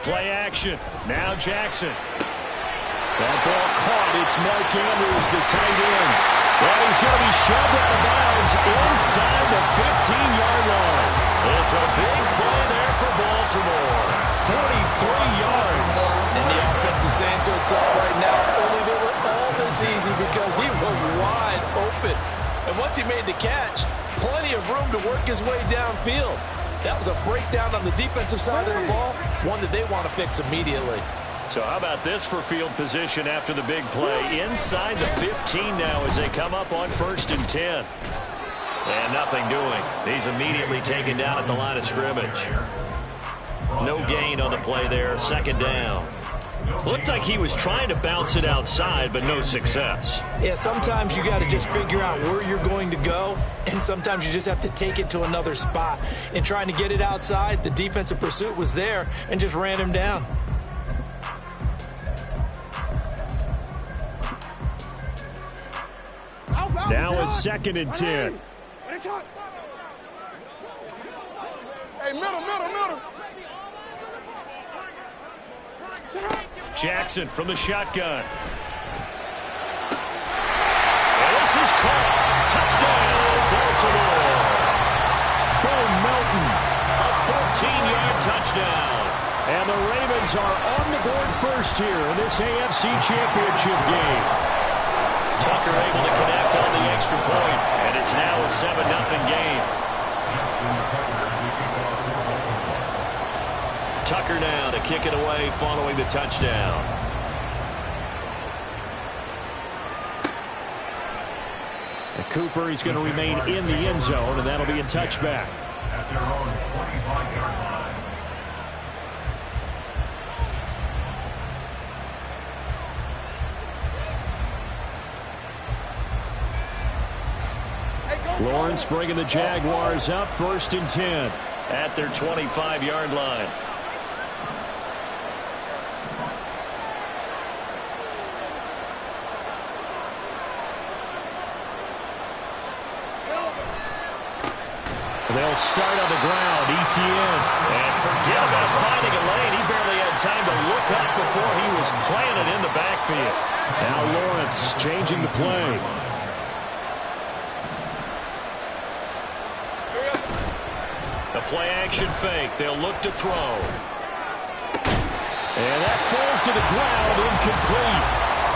Play action. Now Jackson. That ball caught. It's Mark Andrews, the tight end. And he's going to be shoved out of bounds inside the 15-yard line. It's a big play there for Baltimore. 43 yards. And the offense is saying to itself right now, only they were all this easy because he was wide open. And once he made the catch, plenty of room to work his way downfield. That was a breakdown on the defensive side of the ball, one that they want to fix immediately. So how about this for field position after the big play? Inside the 15 now as they come up on 1st and 10. And nothing doing. He's immediately taken down at the line of scrimmage. No gain on the play there. 2nd down. Looked like he was trying to bounce it outside, but no success. Yeah, sometimes you got to just figure out where you're going to go, and sometimes you just have to take it to another spot. In trying to get it outside, the defensive pursuit was there and just ran him down. Now is 2nd and 10. Hey, middle. Jackson from the shotgun. And this is caught. Touchdown, Baltimore. Bo Melton, a 14-yard touchdown. And the Ravens are on the board first here in this AFC Championship game. Tucker able to connect on the extra point, and it's now a 7-0 game. Tucker now to kick it away following the touchdown. And Cooper, he's going to remain in the end zone, and that'll be a touchback. At their own 25-yard line. Lawrence bringing the Jaguars up 1st and 10 at their 25-yard line. They'll start on the ground. Etienne. And forget about finding a lane. He barely had time to look up before he was planted in the backfield. Now Lawrence changing the play. The play action fake. They'll look to throw. And that falls to the ground, incomplete.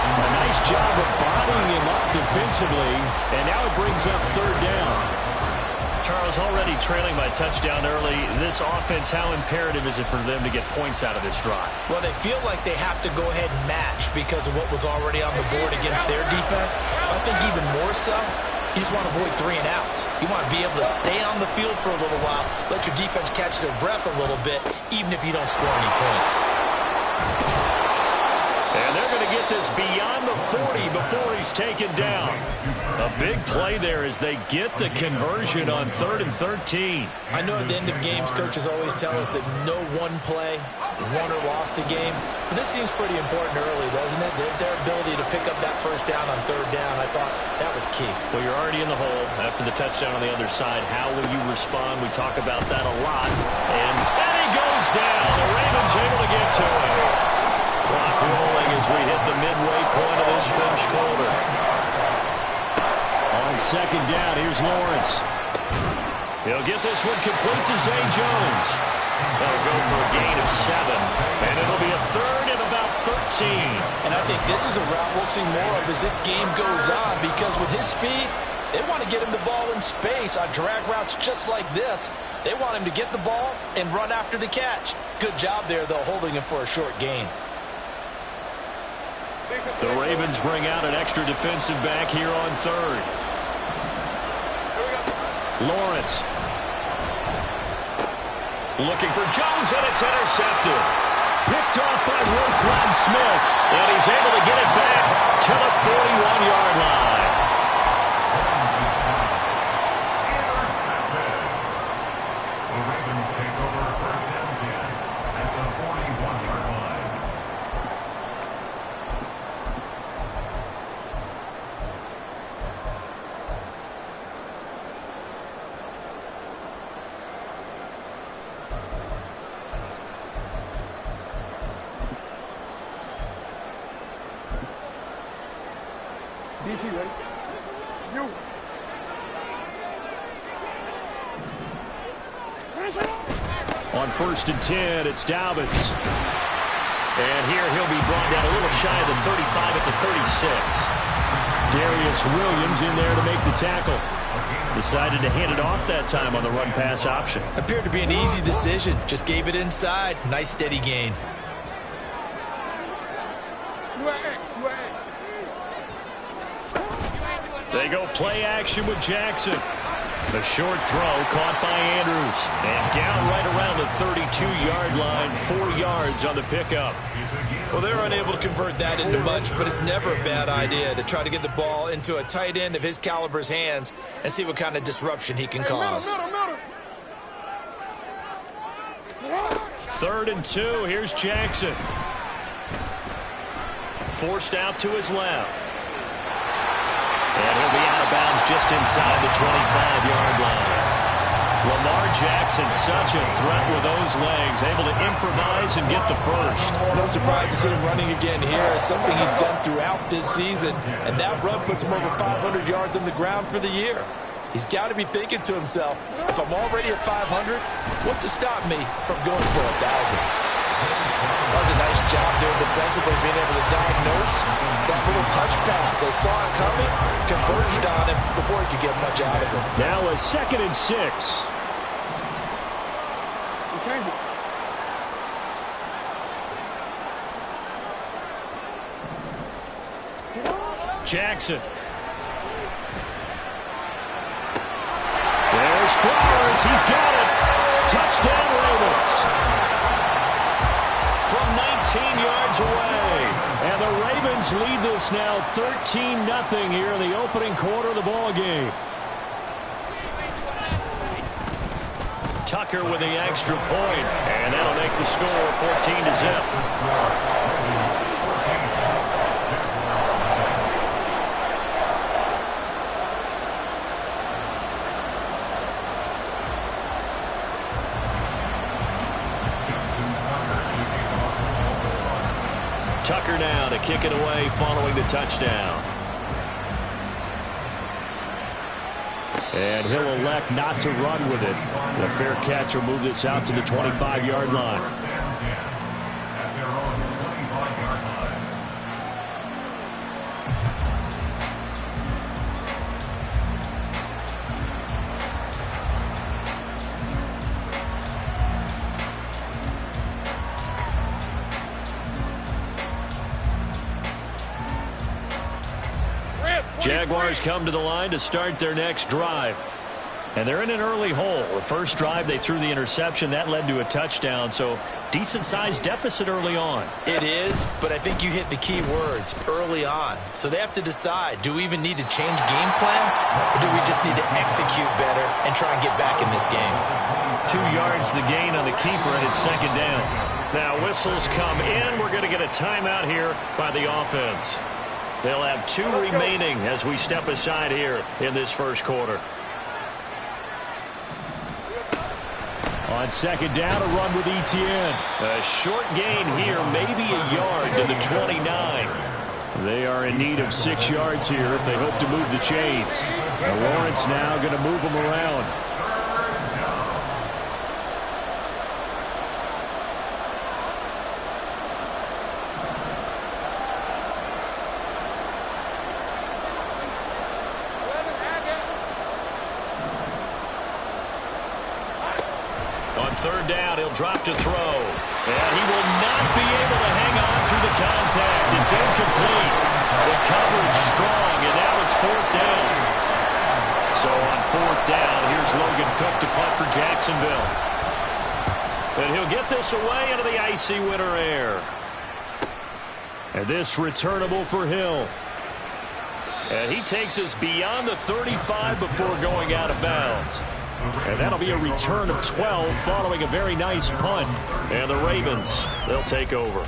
A nice job of bodying him up defensively. And now it brings up 3rd down. Charles, already trailing by touchdown early. This offense, how imperative is it for them to get points out of this drive? Well, they feel like they have to go ahead and match because of what was already on the board against their defense. I think even more so, you just want to avoid 3 and outs. You want to be able to stay on the field for a little while, let your defense catch their breath a little bit, even if you don't score any points. And they're going to get this beyond the 40 before he's taken down. A big play there as they get the conversion on 3rd and 13. I know at the end of games, coaches always tell us that no one play won or lost a game. But this seems pretty important early, doesn't it? Their ability to pick up that 1st down on 3rd down, I thought that was key. Well, you're already in the hole after the touchdown on the other side. How will you respond? We talk about that a lot. And he goes down. The Ravens able to get to him. Clock rolling as we hit the midway point of this first quarter. On 2nd down, here's Lawrence. He'll get this one complete to Zay Jones. That'll go for a gain of 7. And it'll be a 3rd and about 13. And I think this is a route we'll see more of as this game goes on because with his speed, they want to get him the ball in space on drag routes just like this. They want him to get the ball and run after the catch. Good job there, though, holding him for a short gain. The Ravens bring out an extra defensive back here on 3rd. Lawrence. Looking for Jones, and it's intercepted. Picked off by Roquan Smith. And he's able to get it back to the 41-yard line. The Ravens take over 1st and 10 at the 41-yard line. DC, ready? You. On 1st and 10, it's Dobbins. And here he'll be brought down a little shy of the 35 at the 36. Darius Williams in there to make the tackle. Decided to hand it off that time on the run-pass option. Appeared to be an easy decision. Just gave it inside. Nice steady gain. They go play action with Jackson. The short throw caught by Andrews. And down right around the 32-yard line, 4 yards on the pickup. Well, they're unable to convert that into much, but it's never a bad idea to try to get the ball into a tight end of his caliber's hands and see what kind of disruption he can cause. 3rd and 2, here's Jackson. Forced out to his left. And he'll be out of bounds just inside the 25-yard line. Lamar Jackson, such a threat with those legs, able to improvise and get the first. No surprise to see him running again here. It's something he's done throughout this season. And that run puts him over 500 yards on the ground for the year. He's got to be thinking to himself, if I'm already at 500, what's to stop me from going for 1,000? That was a nice job there defensively, being able to diagnose that little touch pass. They saw it coming, converged on him before he could get much out of it. Now a 2nd and 6. Jackson. There's Flowers. He's got it. Touchdown, Ravens. From 19 yards away. And the Ravens lead this now 13-0 here in the opening quarter of the ball game. Tucker with the extra point, and that'll make the score 14-0. Tucker now to kick it away following the touchdown. And he'll elect not to run with it. The fair catch will move this out to the 25-yard line. Jaguars come to the line to start their next drive. And they're in an early hole. The first drive, they threw the interception. That led to a touchdown, so decent-sized deficit early on. It is, but I think you hit the key words, early on. So they have to decide, do we even need to change game plan, or do we just need to execute better and try and get back in this game? 2 yards the gain on the keeper, and it's 2nd down. Now whistles come in. We're going to get a timeout here by the offense. They'll have 2 remaining as we step aside here in this first quarter. On 2nd down, a run with Etienne. A short gain here, maybe a yard to the 29. They are in need of 6 yards here if they hope to move the chains. And Lawrence now going to move them around. On 3rd down, he'll drop to throw. And he will not be able to hang on through the contact. It's incomplete. The coverage strong, and now it's 4th down. So on 4th down, here's Logan Cook to punt for Jacksonville. And he'll get this away into the icy winter air. And this returnable for Hill. And he takes us beyond the 35 before going out of bounds. And that'll be a return of 12 following a very nice punt. And the Ravens, they'll take over.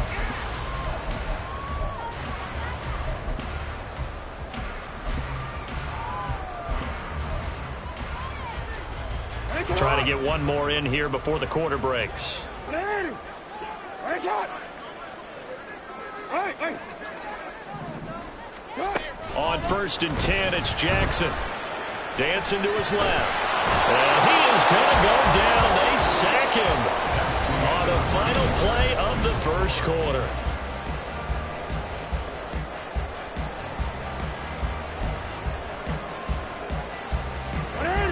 Trying to get one more in here before the quarter breaks. On 1st and 10, it's Jackson. Dancing to his left. And he is going to go down. They sack him on the final play of the first quarter.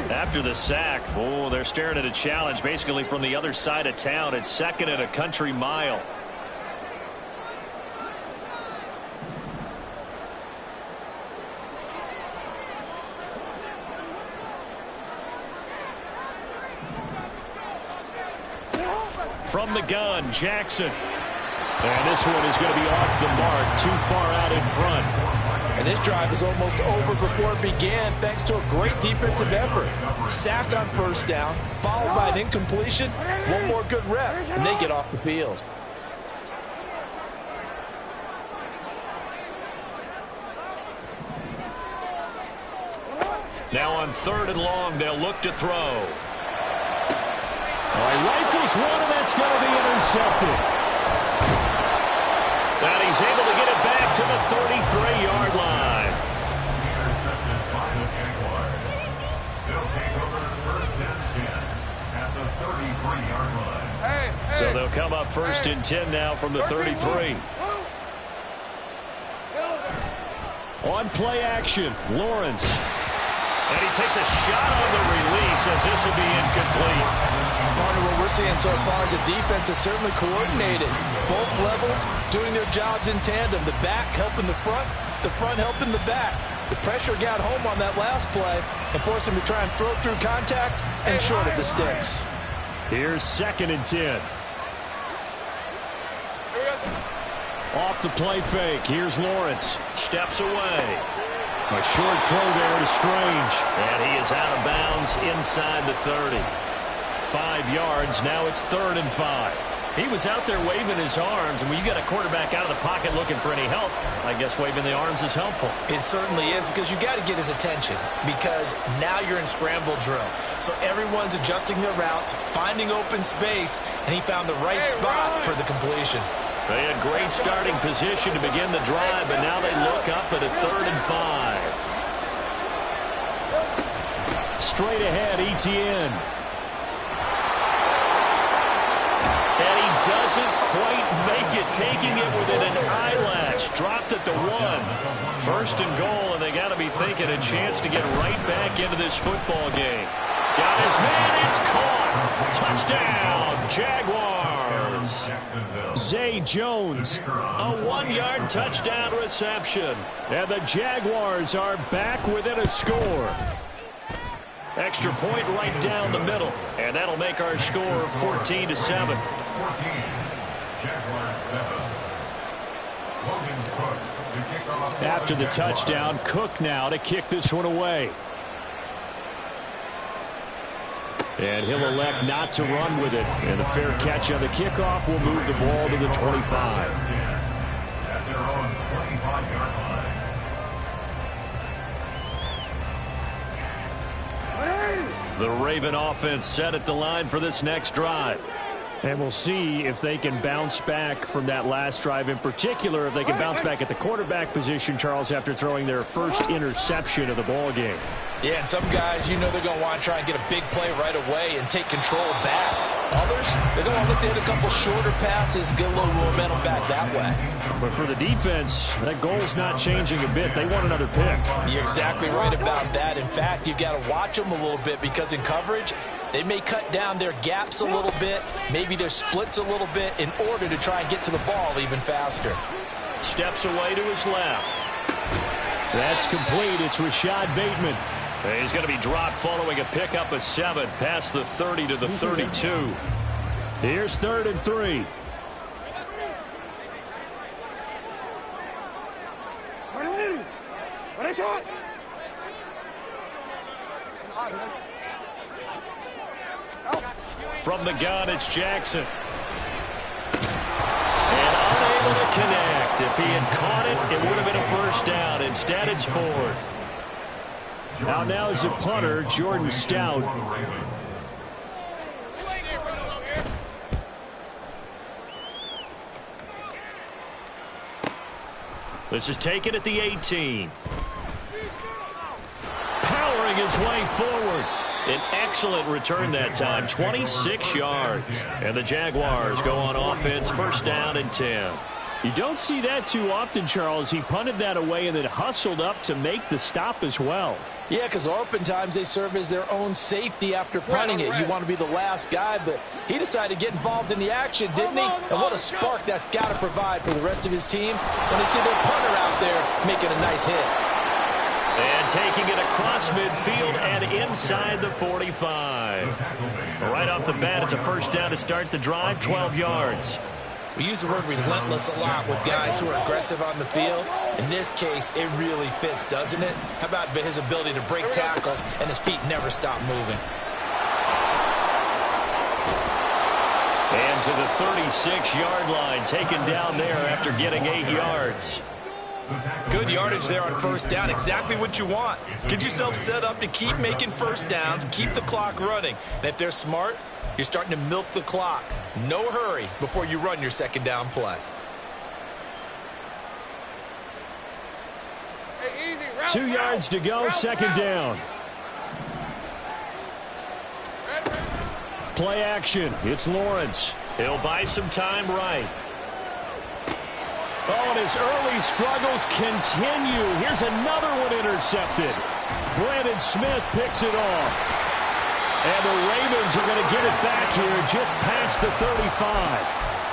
After the sack, they're staring at a challenge basically from the other side of town. It's 2nd and a country mile. From the gun, Jackson. And this one is going to be off the mark, too far out in front. And this drive is almost over before it began thanks to a great defensive effort. Sacked on 1st down, followed by an incompletion. One more good rep, and they get off the field. Now on 3rd and long, they'll look to throw. He rifles one, and that's going to be intercepted. And he's able to get it back to the 33-yard line. Intercepted by the Jaguars. They'll take over 1st and 10 at the 33-yard line. So they'll come up 1st and 10 now from the 33. On play action, Lawrence. And he takes a shot on the release as this will be incomplete. Partner, what we're seeing so far is the defense is certainly coordinated. Both levels doing their jobs in tandem. The back helping the front helping the back. The pressure got home on that last play and forced him to try and throw through contact and short of the sticks. Here's 2nd and 10. Off the play fake. Here's Lawrence. Steps away. A short throw there to Strange. And he is out of bounds inside the 30. 5 yards. Now it's 3rd and 5. He was out there waving his arms, and when you got a quarterback out of the pocket looking for any help, I guess waving the arms is helpful. It certainly is, because you got to get his attention, because now you're in scramble drill. So everyone's adjusting their routes, finding open space, and he found the right spot for the completion. They had great starting position to begin the drive, but now they look up at a 3rd and 5. Straight ahead, Etienne. And he doesn't quite make it, taking it within an eyelash. Dropped at the 1. 1st and goal, and they got to be thinking a chance to get right back into this football game. Got his man, it's caught. Touchdown, Jaguars. Zay Jones, a 1-yard touchdown reception. And the Jaguars are back within a score. Extra point right down the middle. And that'll make our score 14-7. 14. Jaguars 7. Logan Cook to kick off. After the touchdown, Cook now to kick this one away. And he'll elect not to run with it. And the fair catch on the kickoff will move the ball to the 25. At their own 25-yard line. The Raven offense set at the line for this next drive. And we'll see if they can bounce back from that last drive, in particular if they can bounce back at the quarterback position, Charles, after throwing their first interception of the ball game. Yeah, and some guys, you know they're going to want to try and get a big play right away and take control back. Others, they're going to look to hit a couple shorter passes, get a little momentum back that way. But for the defense, that goal's not changing a bit. They want another pick. You're exactly right about that. In fact, you've got to watch them a little bit, because in coverage, they may cut down their gaps a little bit, maybe their splits a little bit, in order to try and get to the ball even faster. Steps away to his left. That's complete. It's Rashad Bateman. He's going to be dropped following a pickup of 7 past the 30 to the 32. Here's 3rd and 3. From the gun, it's Jackson. And unable to connect. If he had caught it, it would have been a first down. Instead, it's 4th. Out now is a punter, Jordan Stout. This is taken at the 18. clawing his way forward. An excellent return that time, 26 yards. And the Jaguars go on offense, first down and 10. You don't see that too often, Charles. He punted that away and then hustled up to make the stop as well. Yeah, because oftentimes they serve as their own safety after punting it. You want to be the last guy, but he decided to get involved in the action, didn't he? And what a spark that's got to provide for the rest of his team when they see their punter out there making a nice hit. And taking it across midfield and inside the 45. Right off the bat, it's a first down to start the drive, 12 yards. We use the word relentless a lot with guys who are aggressive on the field. In this case, it really fits, doesn't it? How about his ability to break tackles and his feet never stop moving? And to the 36-yard line, taken down there after getting 8 yards. Good yardage there on first down. Exactly what you want. Get yourself set up to keep making first downs, keep the clock running. And if they're smart, you're starting to milk the clock. No hurry before you run your second down play. 2 yards to go, second down. Play action. It's Lawrence. He'll buy some time right. Oh, and his early struggles continue. Here's another one intercepted. Brandon Smith picks it off. And the Ravens are going to get it back here just past the 35.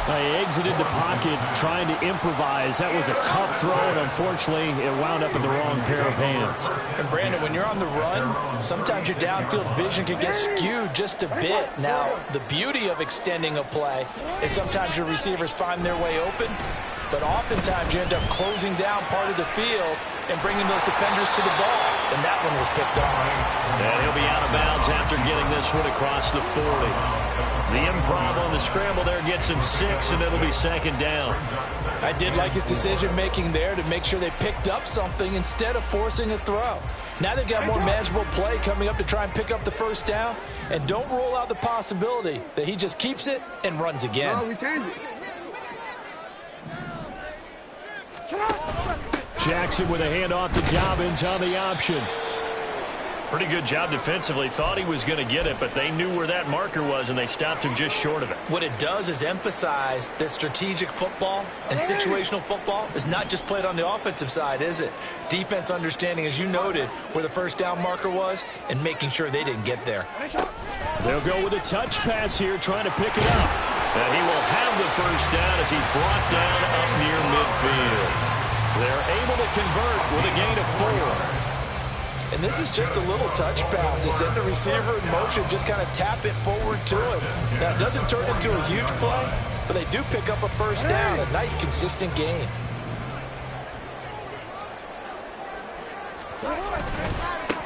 He exited the pocket trying to improvise. That was a tough throw, and unfortunately, it wound up in the wrong pair of hands. And, Brandon, when you're on the run, sometimes your downfield vision can get skewed just a bit. Now, the beauty of extending a play is sometimes your receivers find their way open, but oftentimes you end up closing down part of the field and bringing those defenders to the ball. And that one was picked off. And he'll be out of bounds after getting this one across the 40. The improv on the scramble there gets him 6, and it'll be second down. I did like his decision-making there to make sure they picked up something instead of forcing a throw. Now they've got more manageable play coming up to try and pick up the first down. And don't rule out the possibility that he just keeps it and runs again. Oh, we changed it. Jackson with a handoff to Dobbins on the option. Pretty good job defensively. Thought he was going to get it, but they knew where that marker was, and they stopped him just short of it. What it does is emphasize that strategic football and situational football is not just played on the offensive side, is it? Defense understanding, as you noted, where the first down marker was and making sure they didn't get there. They'll go with a touch pass here, trying to pick it up. And he will have the first down as he's brought down up near midfield. They're able to convert with a gain of 4. And this is just a little touch pass. They send the receiver in motion, just kind of tap it forward to him. Now, it doesn't turn into a huge play, but they do pick up a first down. A nice, consistent gain.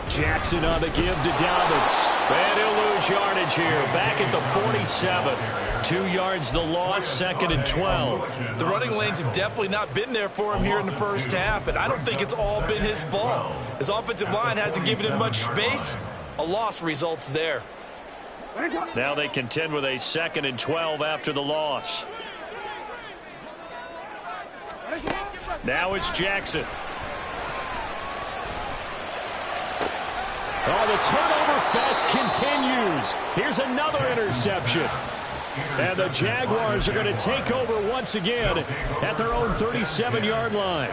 Jackson on the give to Dobbins. And he'll lose yardage here. Back at the 47. 2 yards the loss, second and 12. The running lanes have definitely not been there for him here in the first half, and I don't think it's all been his fault. His offensive line hasn't given him much space. A loss results there. Now they contend with a second and 12 after the loss. Now it's Jackson. Oh, the turnover fest continues. Here's another interception. And the Jaguars are going to take over once again at their own 37-yard line.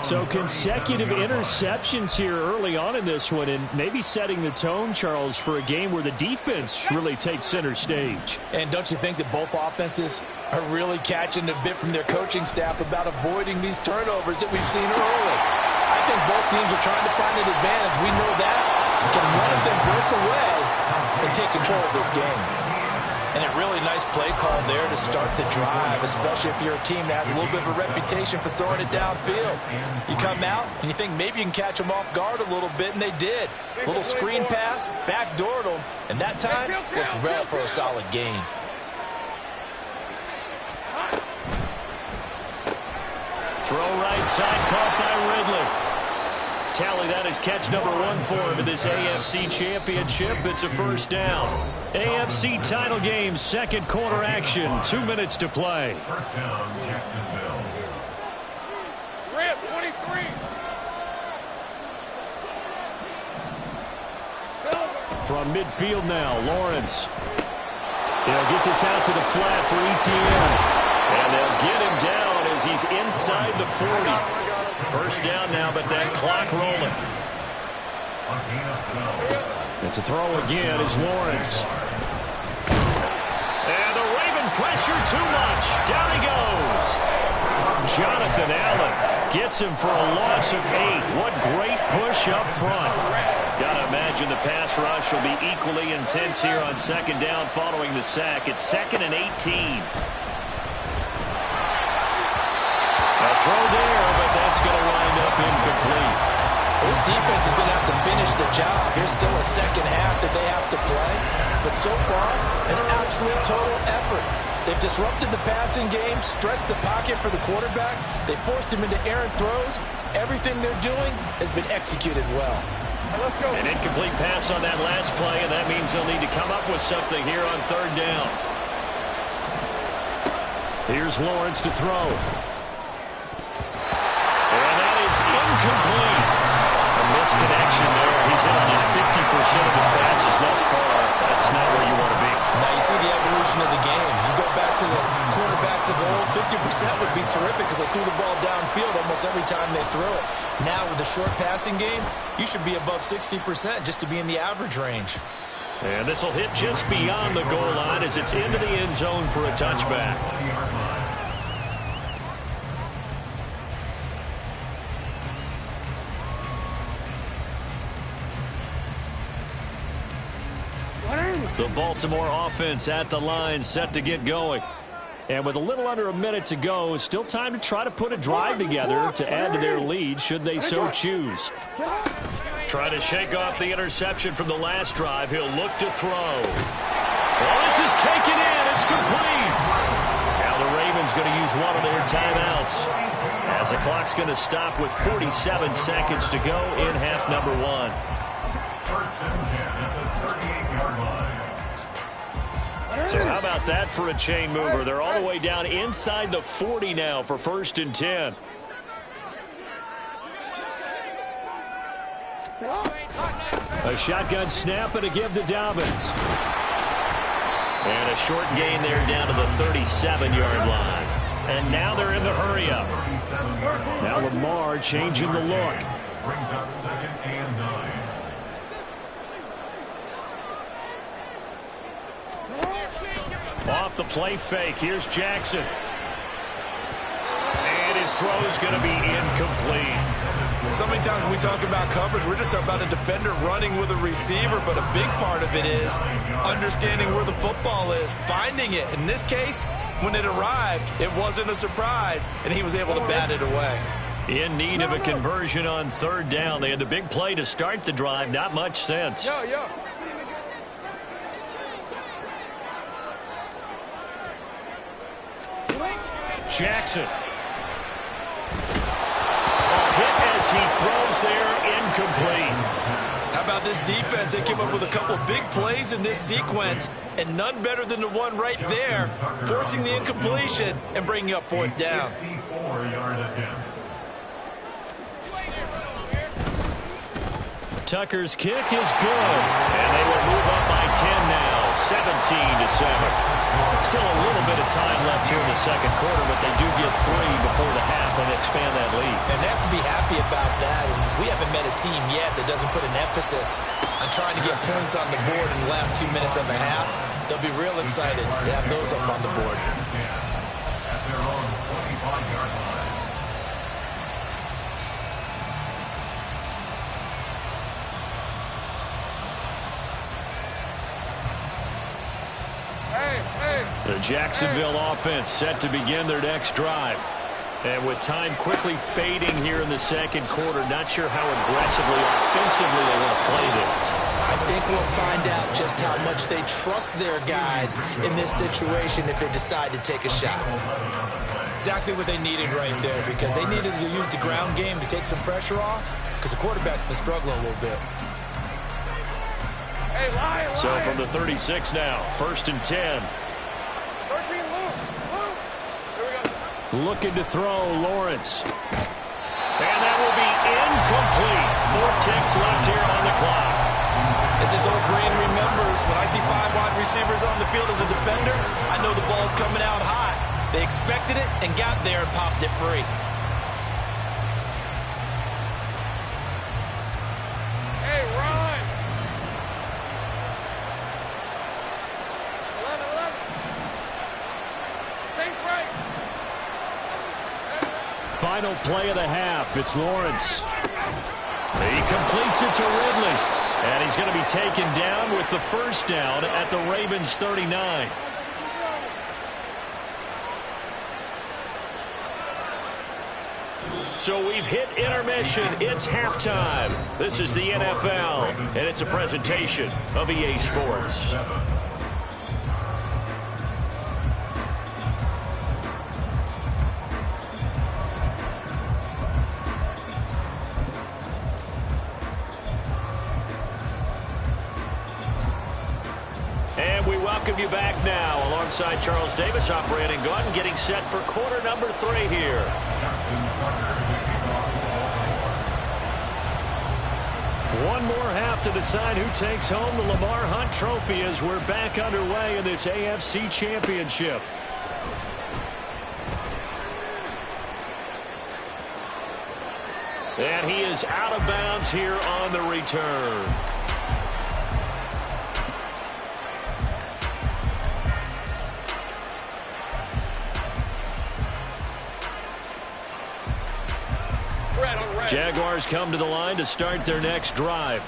So consecutive interceptions here early on in this one, and maybe setting the tone, Charles, for a game where the defense really takes center stage. And don't you think that both offenses are really catching a bit from their coaching staff about avoiding these turnovers that we've seen early? I think both teams are trying to find an advantage. We know that. Can one of them break away and take control of this game? And a really nice play call there to start the drive, especially if you're a team that has a little bit of a reputation for throwing it downfield. You come out and you think maybe you can catch them off guard a little bit, and they did. Little screen pass, backdoored them, and that time looked well for a solid gain. Throw right side, caught by Ridley. Tally, that is catch number 1 for him in this AFC Championship. It's a first down. AFC title game, second quarter action. 2 minutes to play. First down, Jacksonville. Red 23. From midfield now, Lawrence. They'll get this out to the flat for ETN. And they'll get him down as he's inside the 40. First down now, but that clock rolling. And to throw again is Lawrence. And the Raven pressure too much. Down he goes. Jonathan Allen gets him for a loss of 8. What great push up front. Gotta imagine the pass rush will be equally intense here on second down following the sack. It's 2nd and 18. A throw there, but that's going to wind up incomplete. This defense is going to have to finish the job. There's still a second half that they have to play. But so far, an absolute total effort. They've disrupted the passing game, stressed the pocket for the quarterback. They forced him into errant throws. Everything they're doing has been executed well. Let's go. An incomplete pass on that last play, and that means they'll need to come up with something here on third down. Here's Lawrence to throw. And that is incomplete. A misconnection there. He's hit on just 50% of his passes thus far. That's not where you want to be. Now you see the evolution of the game. You go back to the quarterbacks of old, 50% would be terrific because they threw the ball downfield almost every time they threw it. Now with the short passing game, you should be above 60% just to be in the average range. And this will hit just beyond the goal line as it's into the end zone for a touchback. The Baltimore offense at the line, set to get going. And with a little under a minute to go, still time to try to put a drive together to add to their lead should they so choose. Try to shake off the interception from the last drive. He'll look to throw. Well, this is taken in. It's complete. Now the Ravens going to use one of their timeouts as the clock's going to stop with 47 seconds to go in half number 1. First and 10 at the 38-yard line. So how about that for a chain mover? They're all the way down inside the 40 now for 1st and 10. A shotgun snap and a give to Dobbins. And a short gain there down to the 37-yard line. And now they're in the hurry-up. Now Lamar changing the look. Brings up 2nd and 9. Off the play fake. Here's Jackson. And his throw is going to be incomplete. So many times when we talk about coverage, we're just about a defender running with a receiver, but a big part of it is understanding where the football is, finding it. In this case, when it arrived, it wasn't a surprise, and he was able to bat it away. In need of a conversion on third down. They had the big play to start the drive. Not much sense. Jackson. Hit as he throws there, incomplete. How about this defense? They came up with a couple big plays in this sequence, and none better than the one right there, forcing the incompletion and bringing up 4th down. 54-yard attempt. Tucker's kick is good, and they will move up by 10 now, 17-7. Still a little bit of time left here in the second quarter, but they do get 3 before the half and expand that lead. And they have to be happy about that. And we haven't met a team yet that doesn't put an emphasis on trying to get points on the board in the last 2 minutes of the half. They'll be real excited to have those up on the board. At their own 25-yard line. The Jacksonville offense set to begin their next drive. And with time quickly fading here in the second quarter, not sure how aggressively, offensively they want to play this. I think we'll find out just how much they trust their guys in this situation if they decide to take a shot. Exactly what they needed right there, because they needed to use the ground game to take some pressure off, because the quarterback's been struggling a little bit. So from the 36 now, 1st and 10. Looking to throw, Lawrence. And that will be incomplete. 4 ticks left here on the clock. As his old brain remembers, when I see 5 wide receivers on the field as a defender, I know the ball's coming out high. They expected it and got there and popped it free. Hey, run! 11. Think right. Final play of the half. It's Lawrence. He completes it to Ridley. And he's going to be taken down with the first down at the Ravens 39. So we've hit intermission. It's halftime. This is the NFL, and it's a presentation of EA Sports. And we welcome you back now alongside Charles Davis, operating gun, getting set for quarter number 3 here. One more half to decide who takes home the Lamar Hunt Trophy as we're back underway in this AFC Championship. And he is out of bounds here on the return. Jaguars come to the line to start their next drive.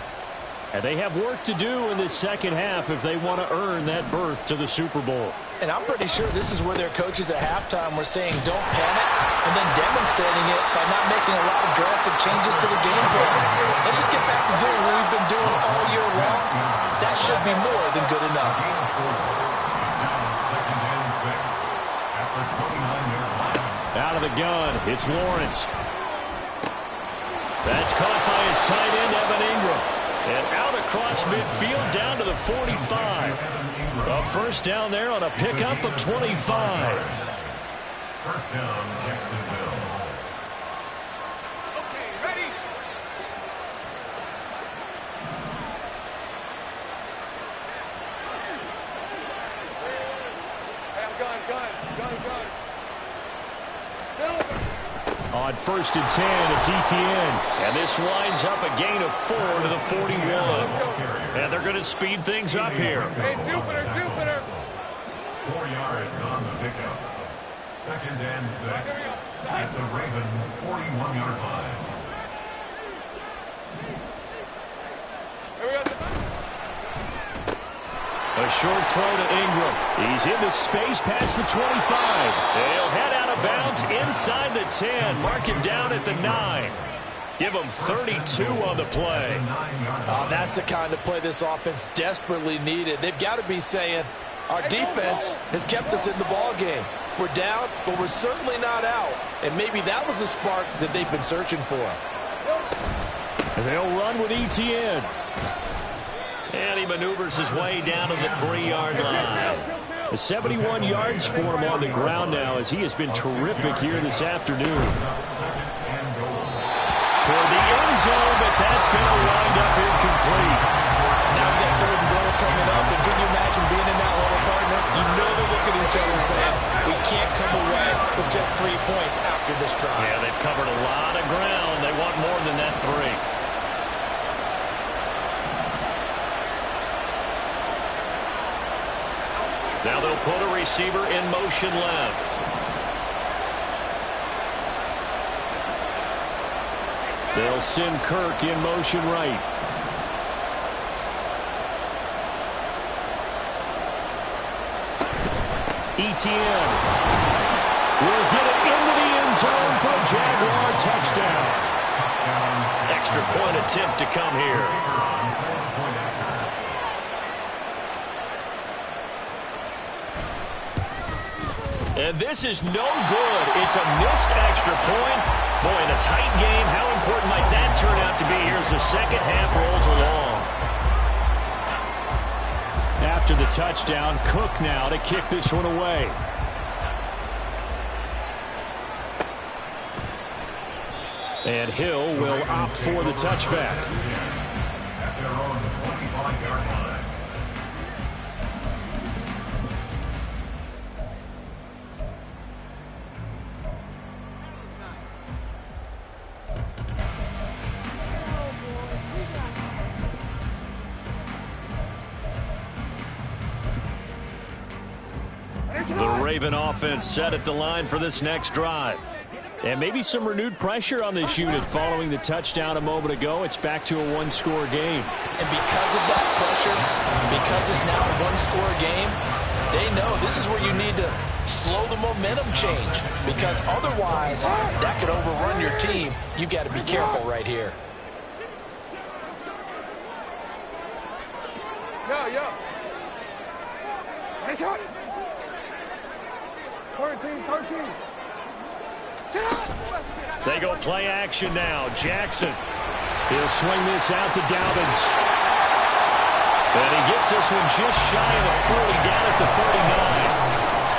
And they have work to do in this second half if they want to earn that berth to the Super Bowl. And I'm pretty sure this is where their coaches at halftime were saying don't panic, and then demonstrating it by not making a lot of drastic changes to the game plan. Let's just get back to doing what we've been doing all year long. That should be more than good enough. Out of the gun, it's Lawrence. That's caught by his tight end, Evan Ingram. And out across midfield down to the 45. A first down there on a pickup of 25. First down, Jacksonville. Okay, ready? Hey, I'm gun. Silver. On 1st and 10, it's Etienne. And this winds up a gain of 4 to the 41. And they're going to speed things up here. Hey, Jupiter. 4 yards on the pickup. 2nd and 6 at the Ravens' 41-yard line. Here we go. A short throw to Ingram. He's into space past the 25. They'll head out of bounds inside the 10. Mark it down at the 9. Give them 32 on the play. That's the kind of play this offense desperately needed. They've got to be saying, our defense has kept us in the ball game. We're down, but we're certainly not out. And maybe that was the spark that they've been searching for. And they'll run with Etienne. And he maneuvers his way down to the 3-yard line. 71 yards for him on the ground now as he has been terrific here this afternoon. Toward the end zone, but that's going to wind up incomplete. Now we got 3rd and goal coming up, and can you imagine being in that level, partner? You know they're looking at each other saying, we can't come away with just 3 points after this drive. Yeah, they've covered a lot of ground. They want more than that 3. Now they'll put a receiver in motion left. They'll send Kirk in motion right. Etienne will get it into the end zone for a Jaguar touchdown. Extra point attempt to come here. And this is no good. It's a missed extra point. Boy, in a tight game, how important might that turn out to be here as the second half rolls along. After the touchdown, Cook now to kick this one away. And Hill will opt for the touchback. At their own 25 35-yard line. The Raven offense set at the line for this next drive. And maybe some renewed pressure on this unit following the touchdown a moment ago. It's back to a one-score game. And because of that pressure, because it's now a one-score game, they know this is where you need to slow the momentum change. Because otherwise, that could overrun your team. You've got to be careful right here. Yo. Nice shot. 13. They go play action now. Jackson. He'll swing this out to Dobbins. And he gets this one just shy of the 40, down at the 39.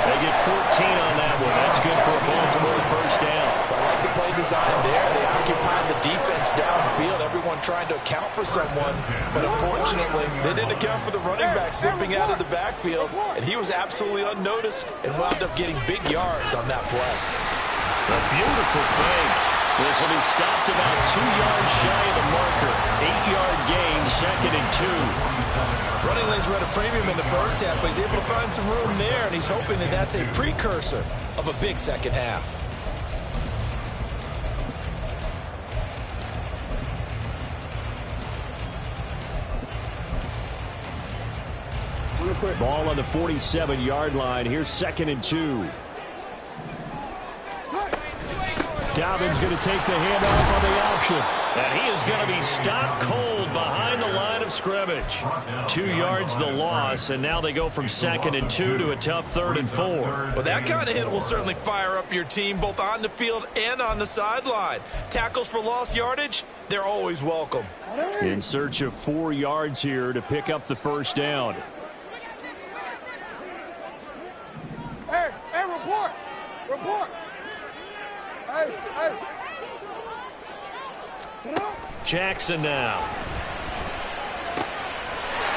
They get 14 on that one. That's good for a Baltimore first down. I like the play design there. They occupied the defense downfield, everyone trying to account for someone. But unfortunately, they didn't account for the running back slipping out of the backfield, and he was absolutely unnoticed and wound up getting big yards on that play. A beautiful fake. This will be stopped about 2 yards shy of the marker. 8-yard gain, 2nd and 2. Running lanes were at a premium in the first half, but he's able to find some room there, and he's hoping that that's a precursor of a big second half. Ball on the 47-yard line. Here's 2nd and 2. Dobbins going to take the handoff on the option. And he is going to be stopped cold behind the line of scrimmage. 2 yards the loss, and now they go from 2nd and 2 to a tough 3rd and 4. Well, that kind of hit will certainly fire up your team both on the field and on the sideline. Tackles for lost yardage, they're always welcome. In search of 4 yards here to pick up the first down. Hey, report. Hey. Jackson now.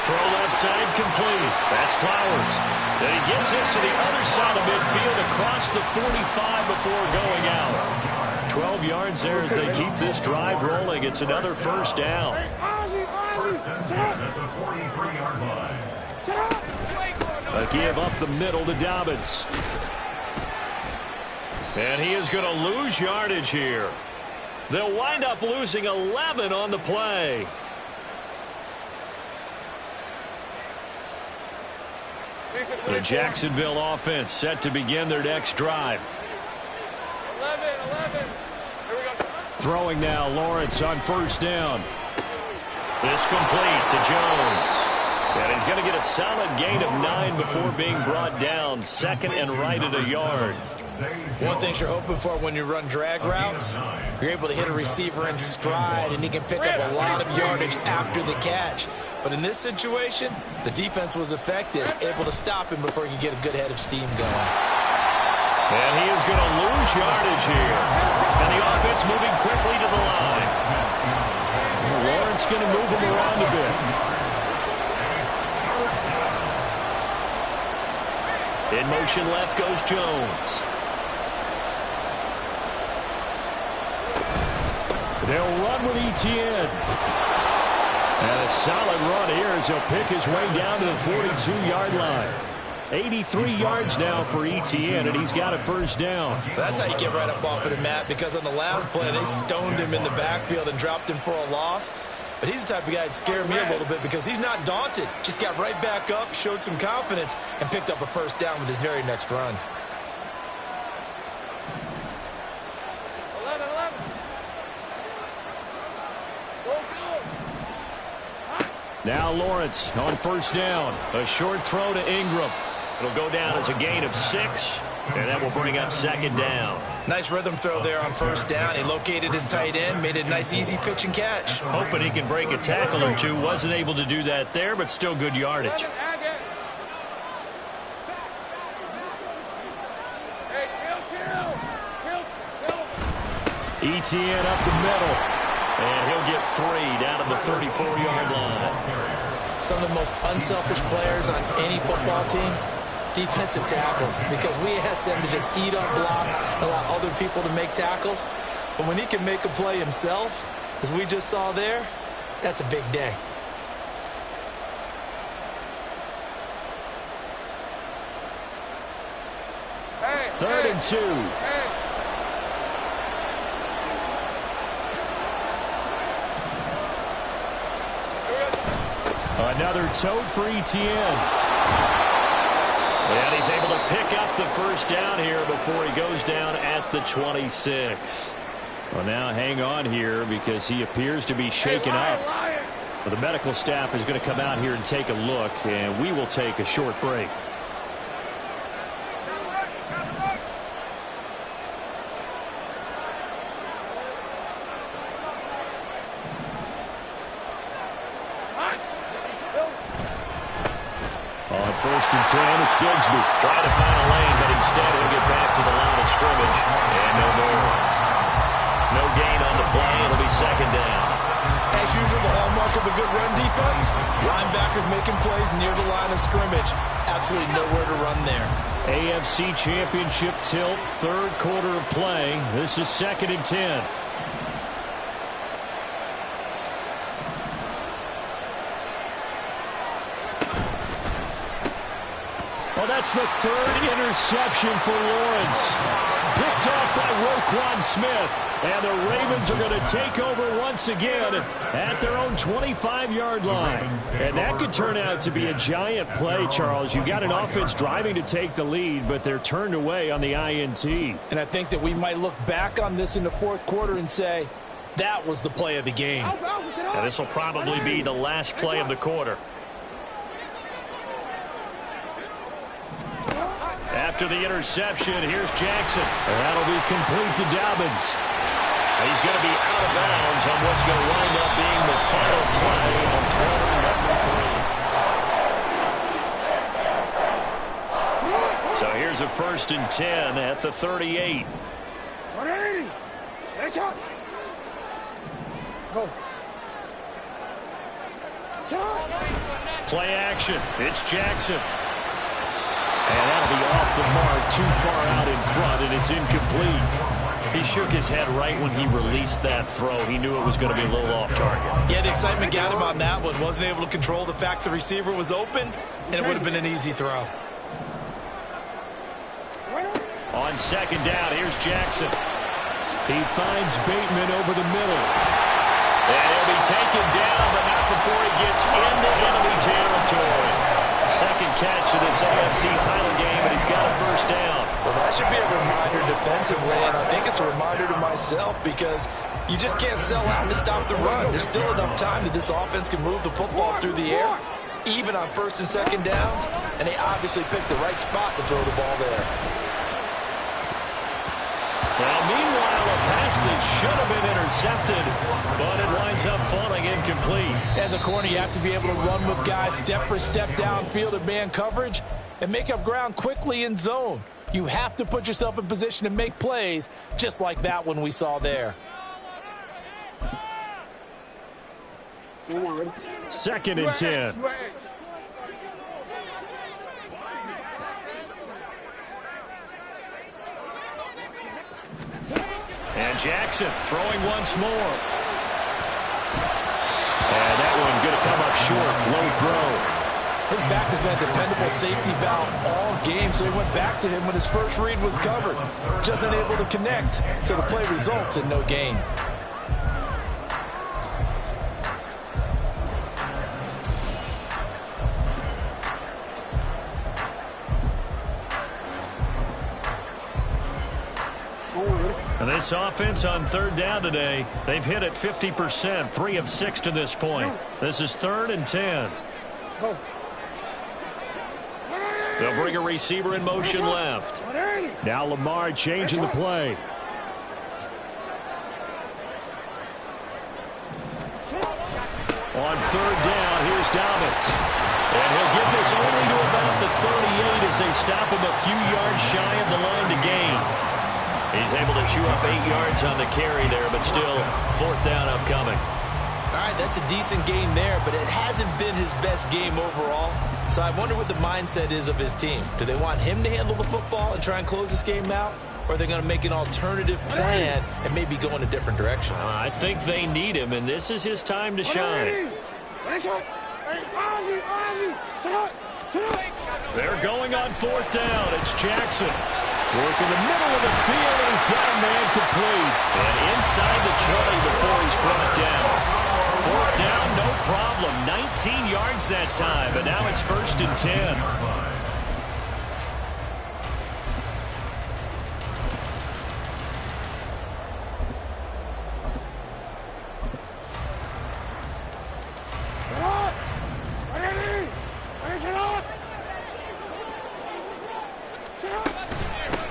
Throw left side complete. That's Flowers. Then he gets this to the other side of midfield across the 45 before going out. 12 yards there as they keep this drive rolling. It's another first down. A give up the middle to Dobbins. And he is going to lose yardage here. They'll wind up losing 11 on the play. The Jacksonville offense set to begin their next drive. 11. Here we go. Throwing now, Lawrence on first down. This complete to Jones. And he's going to get a solid gain of 9 before being brought down. 2nd and right at a yard. One thing you're hoping for when you run drag routes, you're able to hit a receiver in stride, and he can pick up a lot of yardage after the catch. But in this situation, the defense was effective, able to stop him before he could get a good head of steam going. And he is going to lose yardage here. And the offense moving quickly to the line. Lawrence going to move him around a bit. In motion left goes Jones. They'll run with Etienne. And a solid run here as he'll pick his way down to the 42-yard line. 83 yards now for Etienne, and he's got a first down. That's how you get right up off of him, Matt, because on the last play, they stoned him in the backfield and dropped him for a loss. But he's the type of guy that scared me a little bit because he's not daunted. Just got right back up, showed some confidence, and picked up a first down with his very next run. 11. Go. Now Lawrence on first down. A short throw to Ingram. It'll go down as a gain of 6, and that will bring up 2nd down. Nice rhythm throw there on first down. He located his tight end, made it a nice, easy pitch and catch. Hoping he can break a tackle or two. Wasn't able to do that there, but still good yardage. Hey, kill. Etienne up the middle. And he'll get 3 down to the 34-yard line. some of the most unselfish players on any football team? Defensive tackles, because we ask them to just eat up blocks and allow other people to make tackles. But when he can make a play himself, as we just saw there, that's a big day. Third and 2. Another tote for Etienne. And he's able to pick up the first down here before he goes down at the 26. Well, now hang on here because he appears to be shaken up. Well, the medical staff is going to come out here and take a look, and we will take a short break. On first and 10, it's Bigsby. Trying to find a lane, but instead he'll get back to the line of scrimmage. And no more. No gain on the play. It'll be second down. As usual, the hallmark of a good run defense, linebackers making plays near the line of scrimmage. Absolutely nowhere to run there. AFC Championship tilt, third quarter of play. This is second and 10. Well, that's the third interception for Lawrence. Picked off by Roquan Smith. And the Ravens are going to take over once again at their own 25-yard line. And that could turn out to be a giant play, Charles. You got an offense driving to take the lead, but they're turned away on the INT. And I think that we might look back on this in the fourth quarter and say, that was the play of the game. Now, this will probably be the last play of the quarter. After the interception, here's Jackson. And that'll be complete to Dobbins. He's going to be out of bounds on what's going to wind up being the final play of quarter number 3. So here's a first and 10 at the 38. Go. Play action. It's Jackson. And that'll be off the mark, too far out in front, and it's incomplete. He shook his head right when he released that throw. He knew it was going to be a little off target. Yeah, the excitement got him on that one. Wasn't able to control the fact the receiver was open, and it would have been an easy throw. On second down, here's Jackson. He finds Bateman over the middle. And he'll be taken down, but not before he gets into enemy territory. Second catch of this AFC title game, and he's got a first down. Well, that should be a reminder defensively, and I think it's a reminder to myself because you just can't sell out to stop the run. There's still enough time that this offense can move the football through the air, even on first and second downs, and they obviously picked the right spot to throw the ball there. Well, meanwhile, a pass that should have been intercepted, but it winds up falling incomplete. As a corner, you have to be able to run with guys step for step downfield in man coverage and make up ground quickly in zone. You have to put yourself in position to make plays, just like that one we saw there. Second and 10. And Jackson throwing once more. And that one going to come up short. Low throw. His back has been a dependable safety valve all game, so he went back to him when his first read was covered. Just unable to connect, so the play results in no gain. And this offense on third down today, they've hit it 50%, 3 of 6 to this point. This is third and 10. They'll bring a receiver in motion left. Now Lamar changing the play. On third down, here's Dobbins. And he'll get this only to about the 38 as they stop him a few yards shy of the line to gain. He's able to chew up 8 yards on the carry there, but still, fourth down upcoming. All right, that's a decent game there, but it hasn't been his best game overall. So I wonder what the mindset is of his team. Do they want him to handle the football and try and close this game out? Or are they going to make an alternative plan and maybe go in a different direction? I think they need him, and this is his time to shine. They're going on 4th down. It's Jackson. Working the middle of the field, and he's got a man complete. And inside the 20 before he's brought down. 4th down, no problem. 19 yards that time, and now it's 1st and 10.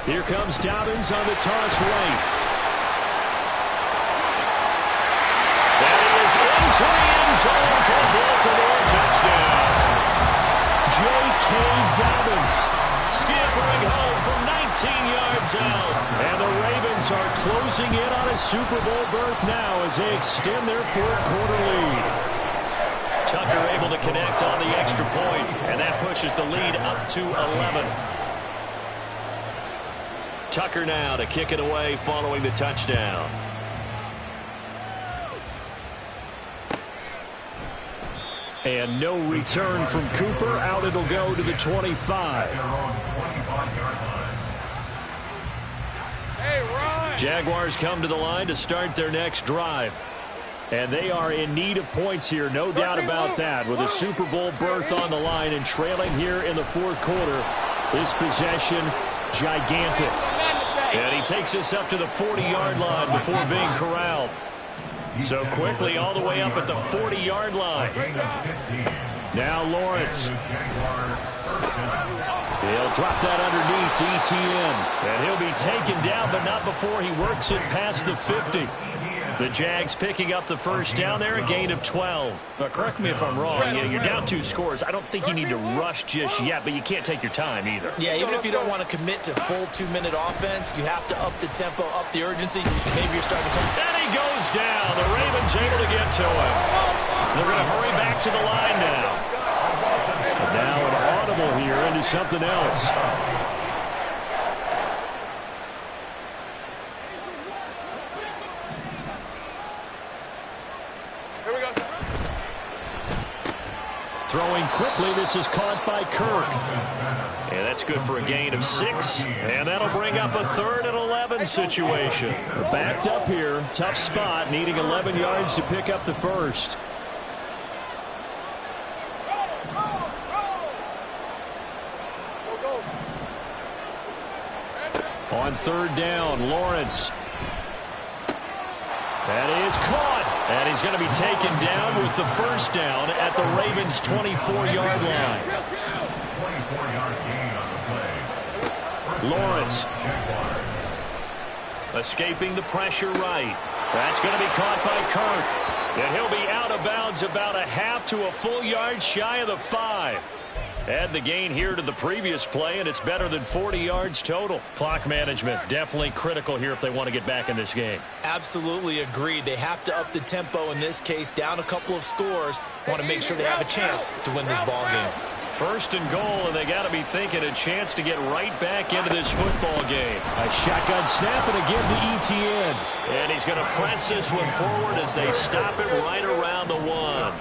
Here comes Dobbins on the toss right. That is into the end zone for a Baltimore touchdown. J.K. Dobbins scampering home from 19 yards out. And the Ravens are closing in on a Super Bowl berth now as they extend their 4th quarter lead. Tucker able to connect on the extra point, and that pushes the lead up to 11. Tucker now to kick it away following the touchdown. And no return from Cooper. Out it'll go to the 25. Jaguars come to the line to start their next drive. And they are in need of points here, no doubt about that. With a Super Bowl berth on the line and trailing here in the 4th quarter. This possession, gigantic. And he takes this up to the 40-yard line before being corralled. So quickly all the way up at the 40-yard line. Now Lawrence. He'll drop that underneath to Etienne. And he'll be taken down, but not before he works it past the 50. The Jags picking up the 1st down there, a gain of 12. But correct me if I'm wrong. You're down 2 scores. I don't think you need to rush just yet, but you can't take your time either. Yeah, even if you don't want to commit to full 2-minute offense, you have to up the tempo, up the urgency. Maybe you're starting to come. And he goes down. The Ravens able to get to him. They're going to hurry back to the line now. And now an audible here into something else. Throwing quickly, this is caught by Kirk. And that's good for a gain of 6. And that'll bring up a 3rd and 11 situation. We're backed up here. Tough spot, needing 11 yards to pick up the 1st. On 3rd down, Lawrence. That is caught. And he's going to be taken down with the 1st down at the Ravens' 24-yard line. 24-yard gain on the play. Lawrence. Escaping the pressure right. That's going to be caught by Kirk. And he'll be out of bounds about a half to a full yard shy of the 5. Add the gain here to the previous play, and it's better than 40 yards total. Clock management definitely critical here if they want to get back in this game. Absolutely agreed. They have to up the tempo in this case, down a couple of scores. Want to make sure they have a chance to win this ball game. 1st and goal, and they got to be thinking a chance to get right back into this football game. A shotgun snap and again to Etienne. And he's going to press this one forward as they stop it right around the 1.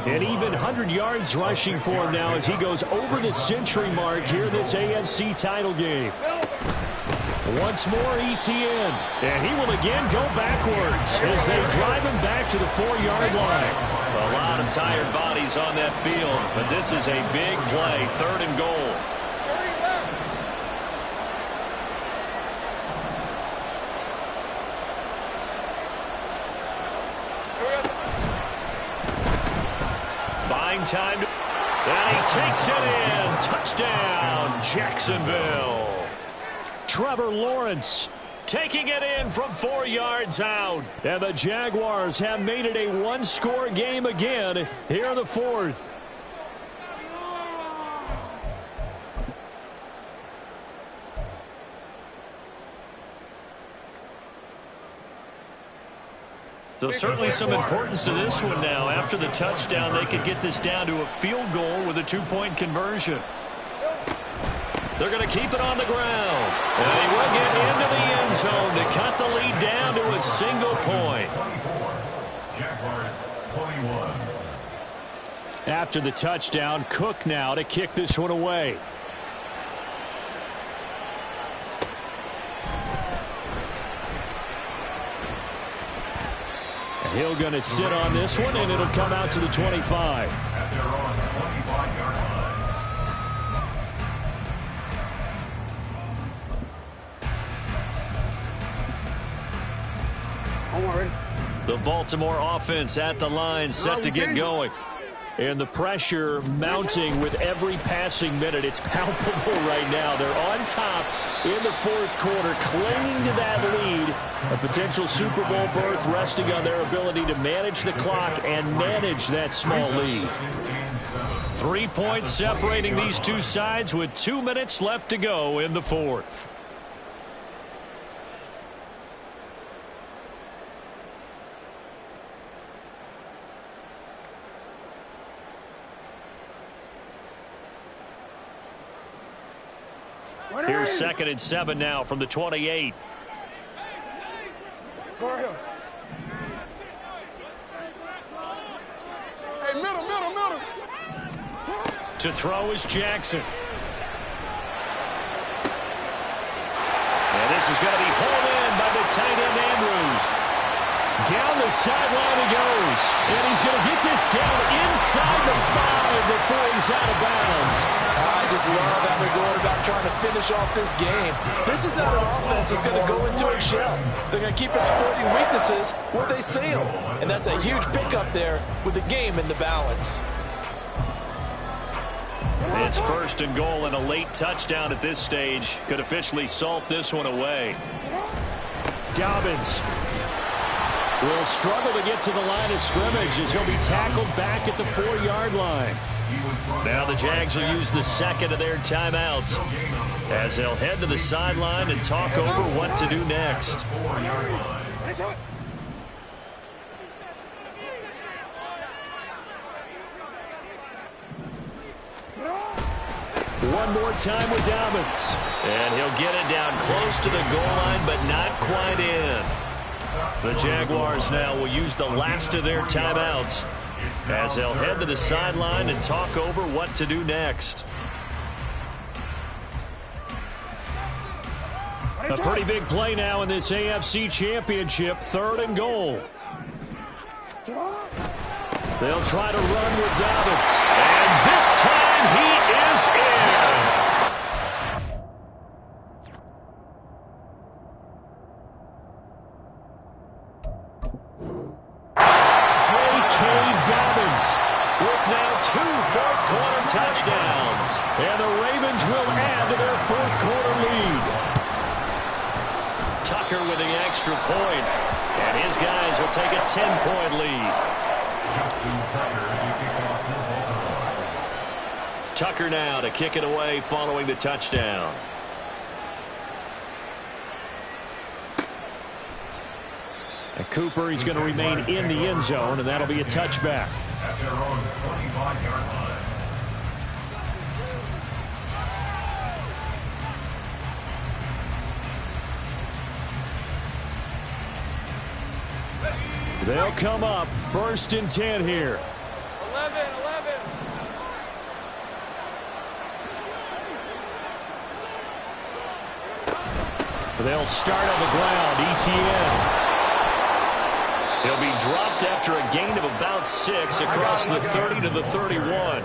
And even 100 yards rushing for him now as he goes over the century mark here in this AFC title game. Once more, Etienne. And he will again go backwards as they drive him back to the 4-yard line. A lot of tired bodies on that field, but this is a big play, 3rd and goal. Buying time, and he takes it in. Touchdown, Jacksonville. Trevor Lawrence taking it in from 4 yards out. And the Jaguars have made it a 1-score game again here in the 4th. So certainly some importance to this one now. After the touchdown, they could get this down to a field goal with a 2-point conversion. They're going to keep it on the ground. And he will get into the end zone to cut the lead down to a single point. Jaguars 21. After the touchdown, Cook now to kick this one away. Hill going to sit on this one, and it'll come out to the 25. At their own 25-yard line. The Baltimore offense at the line, set to get going. And the pressure mounting with every passing minute. It's palpable right now. They're on top in the fourth quarter, clinging to that lead. A potential Super Bowl berth resting on their ability to manage the clock and manage that small lead. 3 points separating these two sides with 2 minutes left to go in the fourth. Here's 2nd and 7 now from the 28. Hey, middle. To throw is Jackson. And this is going to be hauled in by the tight end Andrews. Down the sideline he goes. And he's going to get this down inside the 5 before he's out of bounds. I just love how they're going about trying to finish off this game. This is not an offense that's going to go into a shell. They're going to keep exploiting weaknesses where they see them. And that's a huge pickup there with the game in the balance. It's 1st and goal, and a late touchdown at this stage could officially salt this one away. Dobbins will struggle to get to the line of scrimmage as he'll be tackled back at the 4-yard line. Now the Jags will use the second of their timeouts as they'll head to the sideline and talk over what to do next. One more time with Dobbins. And he'll get it down close to the goal line, but not quite in. The Jaguars now will use the last of their timeouts as they'll head to the sideline and talk over what to do next. A pretty big play now in this AFC Championship, 3rd and goal. They'll try to run with Dobbins. And this time he is in. J.K. Dobbins with now 2 fourth-quarter touchdowns. And the Ravens will add to their fourth-quarter lead. Tucker with the extra point. And his guys will take a 10-point lead. Tucker now to kick it away following the touchdown. And Cooper, he's going to remain in the end zone, and that'll be a touchback. At their own 25-yard line. They'll come up 1st and 10 here. 11. They'll start on the ground. ETN. He'll be dropped after a gain of about 6 across the 30 to the 31.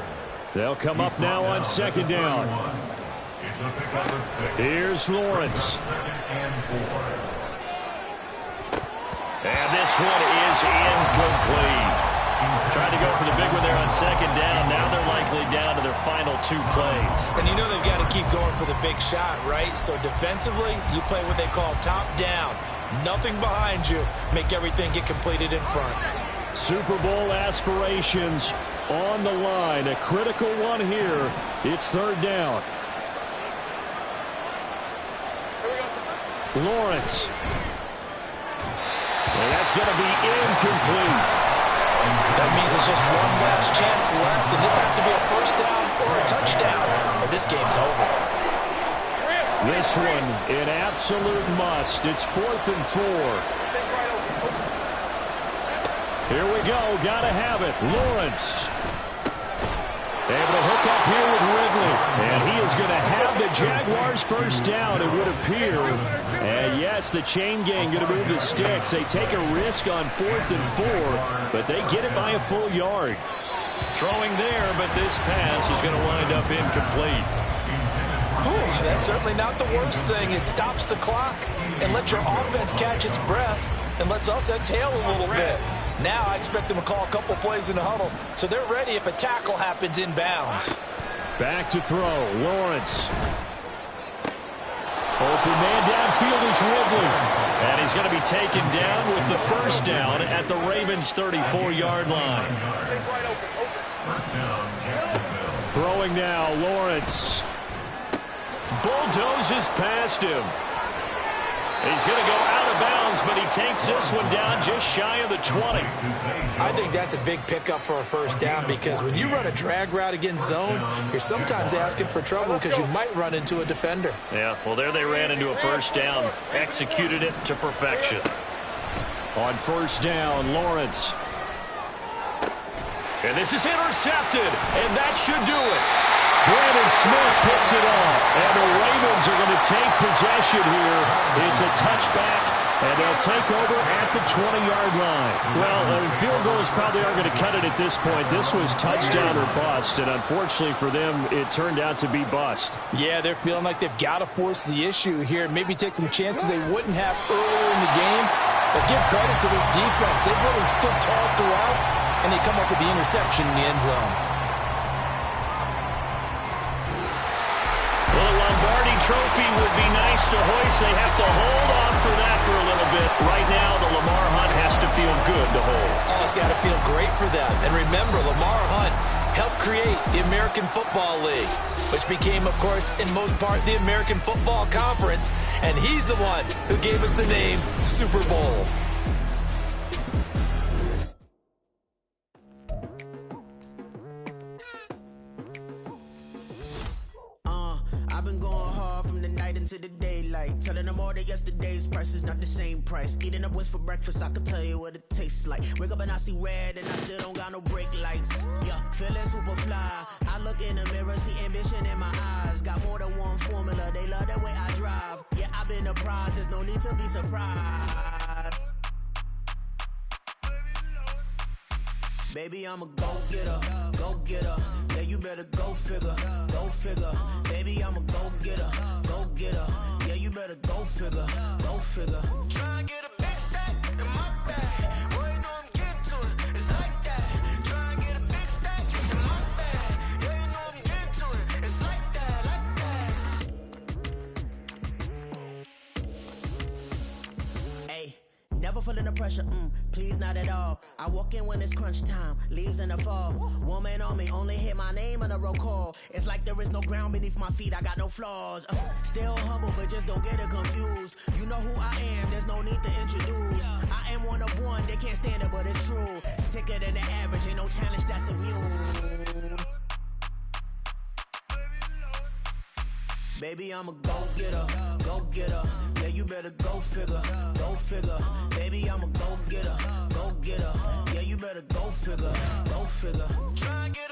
They'll come up now on 2nd down. Here's Lawrence. And this one is incomplete. Tried to go for the big one there on 2nd down. Now they're likely down to their final 2 plays. And you know they've got to keep going for the big shot, right? So defensively, you play what they call top down. Nothing behind you. Make everything get completed in front. Super Bowl aspirations on the line. A critical one here. It's 3rd down. Lawrence. And That's going to be incomplete. That means there's just one last chance left, and this has to be a first down or a touchdown, or this game's over. This one, an absolute must. It's 4th and 4. Here we go. Got to have it. Lawrence. Able to hook up here with Ridley. And he is going to have the Jaguars first down, it would appear. And yes, the chain gang going to move the sticks. They take a risk on 4th and 4, but they get it by a full yard. Throwing there, but this pass is going to wind up incomplete. Whew, that's certainly not the worst thing. It stops the clock and lets your offense catch its breath and lets us exhale a little bit. Now I expect them to call a couple plays in the huddle, so they're ready if a tackle happens inbounds. Back to throw. Lawrence. Open man downfield is Ridley. And he's going to be taken down with the first down at the Ravens' 34-yard line. Throwing now, Lawrence. Bulldozes past him. He's going to go out of bounds, but he takes this one down just shy of the 20. I think that's a big pickup for a first down because when you run a drag route against zone, you're sometimes asking for trouble because you might run into a defender. Yeah, well, there they ran into a first down. Executed it to perfection. On first down, Lawrence. And this is intercepted, and that should do it. Brandon Smith picks it off, and the Ravens are going to take possession here. It's a touchback, and they'll take over at the 20-yard line. Well, field goals probably aren't going to cut it at this point. This was touchdown or bust, and unfortunately for them, it turned out to be bust. Yeah, they're feeling like they've got to force the issue here, maybe take some chances they wouldn't have earlier in the game. But give credit to this defense. They've really stood tall throughout, and they come up with the interception in the end zone. Well, a Lombardi trophy would be nice to hoist. They have to hold on for that for a little bit. Right now, the Lamar Hunt has to feel good to hold. Oh, it's got to feel great for them. And remember, Lamar Hunt helped create the American Football League, which became, of course, in most part, the American Football Conference. And he's the one who gave us the name Super Bowl. Into the daylight, telling them all that yesterday's price is not the same price. Eating up what's for breakfast, I can tell you what it tastes like. Wake up and I see red and I still don't got no brake lights. Yeah, feeling super fly. I look in the mirror, see ambition in my eyes. Got more than one formula, they love the way I drive. Yeah, I've been a prize, there's no need to be surprised. Baby, I'm a go-getter, go-getter. Yeah, you better go figure, go figure. Baby, I'm a go-getter, go-getter. Yeah, you better go figure, go figure. Try and get a big stack in my bag. Boy, you know I'm getting to it, it's like that. Try and get a big stack in my bag. Yeah, you know I'm getting to it, it's like that, like that. Hey, never feeling the pressure, please not at all. I walk in when it's crunch time, leaves in the fall. Woman on me, only hit my name on a roll call. It's like there is no ground beneath my feet, I got no flaws. Still humble, but just don't get it confused. You know who I am, there's no need to introduce. I am one of one, they can't stand it, but it's true. Sicker than the average, ain't no challenge that's immune. Baby, I'm a go-getter, go-getter. Yeah, you better go figure, go figure. Baby, I'm a go-getter, go-getter. Yeah, you better go figure, go figure. Try and get